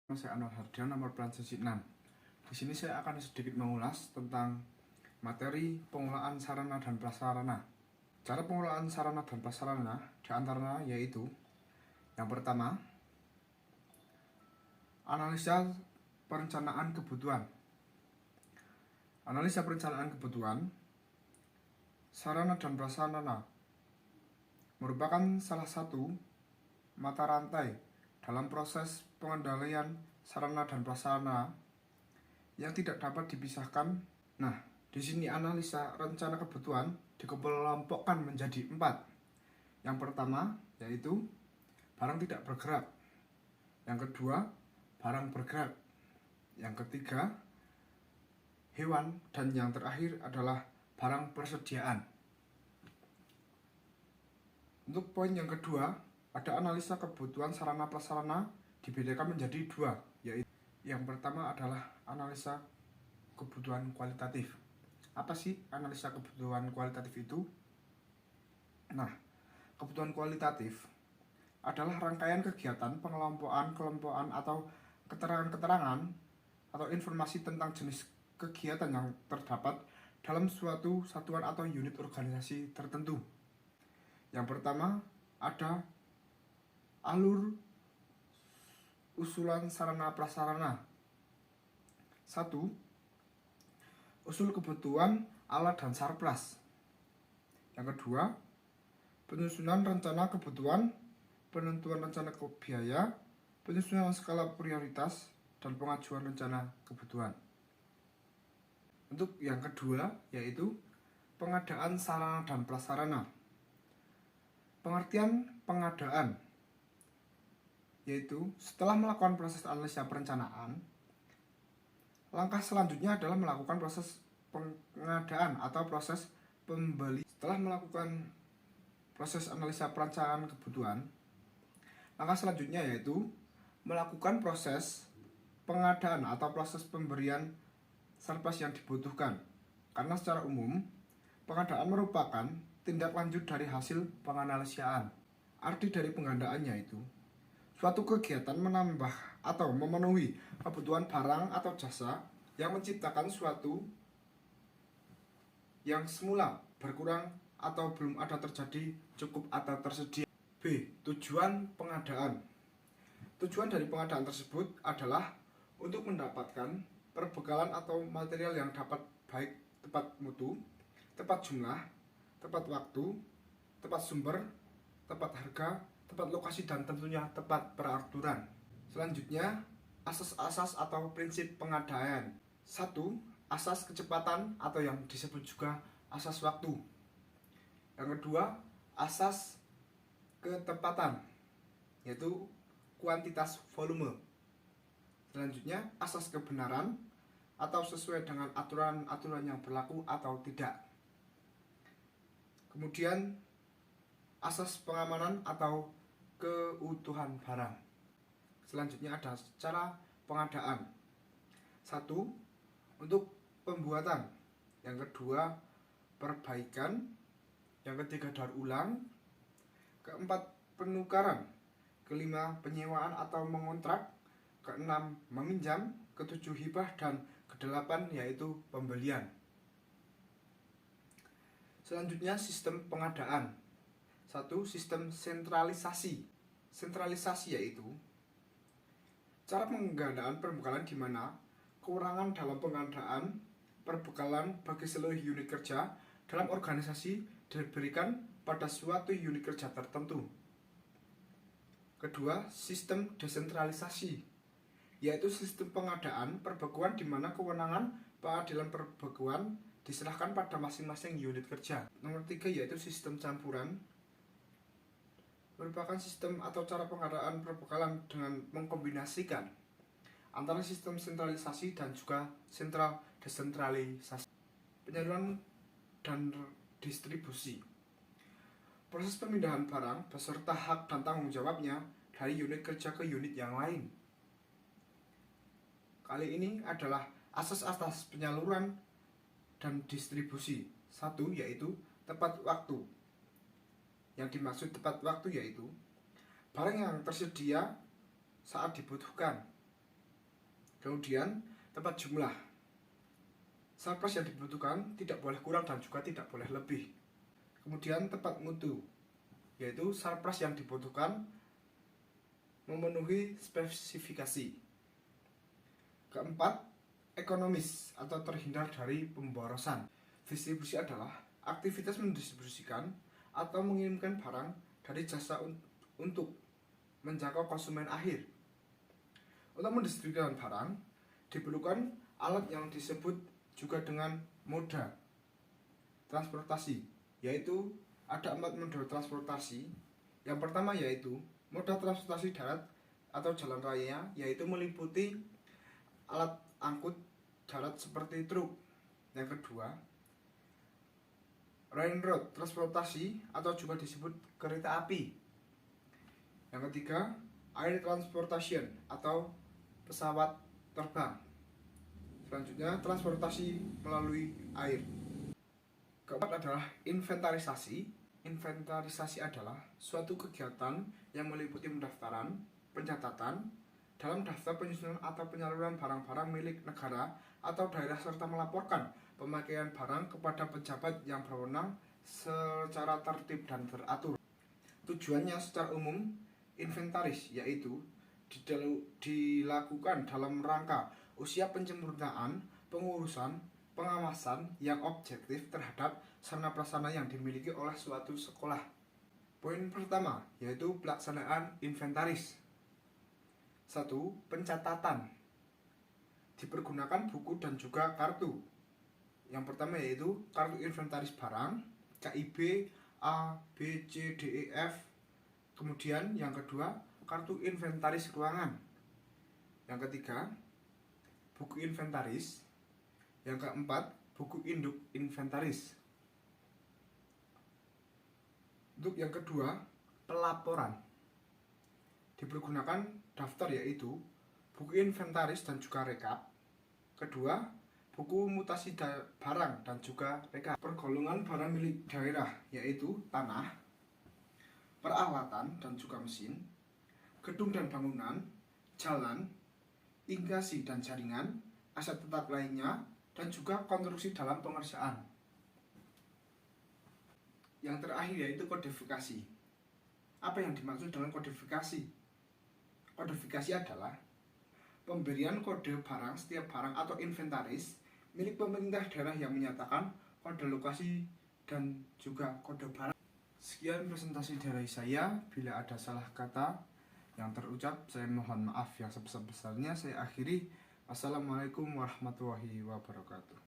Saya Anwar Hardian, nomor peran sesi 6. Di sini saya akan sedikit mengulas tentang materi pengelolaan sarana dan prasarana. Cara pengelolaan sarana dan prasarana diantaranya yaitu yang pertama, analisa perencanaan kebutuhan. Analisa perencanaan kebutuhan sarana dan prasarana merupakan salah satu mata rantai dalam proses pengendalian sarana dan prasarana yang tidak dapat dipisahkan. Nah, di sini analisa rencana kebutuhan dikelompokkan menjadi 4. Yang pertama yaitu barang tidak bergerak. Yang kedua, barang bergerak. Yang ketiga, hewan. Dan yang terakhir adalah barang persediaan. Untuk poin yang kedua, ada analisa kebutuhan sarana prasarana dibedakan menjadi 2, yaitu yang pertama adalah analisa kebutuhan kualitatif. Apa sih analisa kebutuhan kualitatif itu? Nah, kebutuhan kualitatif adalah rangkaian kegiatan pengelompokan atau keterangan-keterangan atau informasi tentang jenis kegiatan yang terdapat dalam suatu satuan atau unit organisasi tertentu. Yang pertama ada alur usulan sarana prasarana. 1. Usul kebutuhan alat dan sarpras. Yang kedua, penyusunan rencana kebutuhan, penentuan rencana biaya, penyusunan skala prioritas, dan pengajuan rencana kebutuhan. Untuk yang kedua yaitu pengadaan sarana dan prasarana. Pengertian pengadaan yaitu setelah melakukan proses analisa perencanaan, langkah selanjutnya adalah melakukan proses pengadaan atau proses pembeli. Setelah melakukan proses analisa perencanaan kebutuhan, langkah selanjutnya yaitu melakukan proses pengadaan atau proses pemberian sarpras yang dibutuhkan. Karena secara umum, pengadaan merupakan tindak lanjut dari hasil penganalisiaan. Arti dari penggandaan yaitu suatu kegiatan menambah atau memenuhi kebutuhan barang atau jasa yang menciptakan suatu yang semula berkurang atau belum ada terjadi cukup atau tersedia. B. Tujuan pengadaan. Tujuan dari pengadaan tersebut adalah untuk mendapatkan perbekalan atau material yang dapat baik tepat mutu, tepat jumlah, tepat waktu, tepat sumber, tepat harga, tepat lokasi, dan tentunya tepat peraturan. Selanjutnya, asas-asas atau prinsip pengadaan. 1. Asas kecepatan atau yang disebut juga asas waktu. Yang kedua, asas ketepatan, yaitu kuantitas volume. Selanjutnya, asas kebenaran atau sesuai dengan aturan-aturan yang berlaku atau tidak. Kemudian, asas pengamanan atau keutuhan barang. Selanjutnya ada cara pengadaan. 1. Untuk pembuatan. Yang kedua, perbaikan. Yang ketiga, daur ulang. Keempat, penukaran. Kelima, penyewaan atau mengontrak. Keenam, meminjam. Ketujuh, hibah. Dan kedelapan yaitu pembelian. Selanjutnya, sistem pengadaan. 1. Sistem sentralisasi. Sentralisasi yaitu cara pengadaan perbekalan di mana kewenangan dalam pengadaan perbekalan bagi seluruh unit kerja dalam organisasi diberikan pada suatu unit kerja tertentu. Kedua, sistem desentralisasi, yaitu sistem pengadaan perbekuan di mana kewenangan pengadilan perbekuan diserahkan pada masing-masing unit kerja. Nomor 3 yaitu sistem campuran, merupakan sistem atau cara pengadaan perbekalan dengan mengkombinasikan antara sistem sentralisasi dan juga sentral desentralisasi. Penyaluran dan distribusi. Proses pemindahan barang beserta hak dan tanggung jawabnya dari unit kerja ke unit yang lain. Kali ini adalah asas-asas penyaluran dan distribusi. 1 yaitu tepat waktu. Yang dimaksud tepat waktu yaitu barang yang tersedia saat dibutuhkan. Kemudian tepat jumlah. Surplus yang dibutuhkan tidak boleh kurang dan juga tidak boleh lebih. Kemudian tepat mutu, yaitu surplus yang dibutuhkan memenuhi spesifikasi. Keempat, ekonomis atau terhindar dari pemborosan. Distribusi adalah aktivitas mendistribusikan atau mengirimkan barang dari jasa untuk menjangkau konsumen akhir. Untuk mendistribusikan barang diperlukan alat yang disebut juga dengan moda transportasi, yaitu ada 4 moda transportasi. Yang pertama yaitu moda transportasi darat atau jalan raya, yaitu meliputi alat angkut darat seperti truk. Yang kedua, railroad transportasi atau juga disebut kereta api. Yang ketiga, air transportation atau pesawat terbang. Selanjutnya, transportasi melalui air. Keempat adalah inventarisasi. Inventarisasi adalah suatu kegiatan yang meliputi pendaftaran, pencatatan dalam daftar penyusunan atau penyaluran barang-barang milik negara atau daerah serta melaporkan pemakaian barang kepada pejabat yang berwenang secara tertib dan teratur. Tujuannya secara umum, inventaris yaitu dilakukan dalam rangka usia penyempurnaan, pengurusan, pengawasan yang objektif terhadap sarana prasarana yang dimiliki oleh suatu sekolah. Poin pertama yaitu pelaksanaan inventaris. 1. Pencatatan. Dipergunakan buku dan juga kartu. Yang pertama yaitu kartu inventaris barang, KIB A, B, C, D, E, F. Kemudian yang kedua, kartu inventaris ruangan. Yang ketiga, buku inventaris. Yang keempat, buku induk inventaris. Untuk yang kedua, pelaporan. Dipergunakan daftar yaitu buku inventaris dan juga rekap. Kedua, buku mutasi barang dan juga rekap. Pergolongan barang milik daerah yaitu tanah, peralatan dan juga mesin, gedung dan bangunan, jalan, irigasi dan jaringan, aset tetap lainnya, dan juga konstruksi dalam pengerjaan. Yang terakhir yaitu kodifikasi. Apa yang dimaksud dengan kodifikasi? Kodifikasi adalah pemberian kode barang setiap barang atau inventaris milik pemerintah daerah yang menyatakan kode lokasi dan juga kode barang. Sekian presentasi dari saya. Bila ada salah kata yang terucap, saya mohon maaf yang sebesar-besarnya. Saya akhiri. Assalamualaikum warahmatullahi wabarakatuh.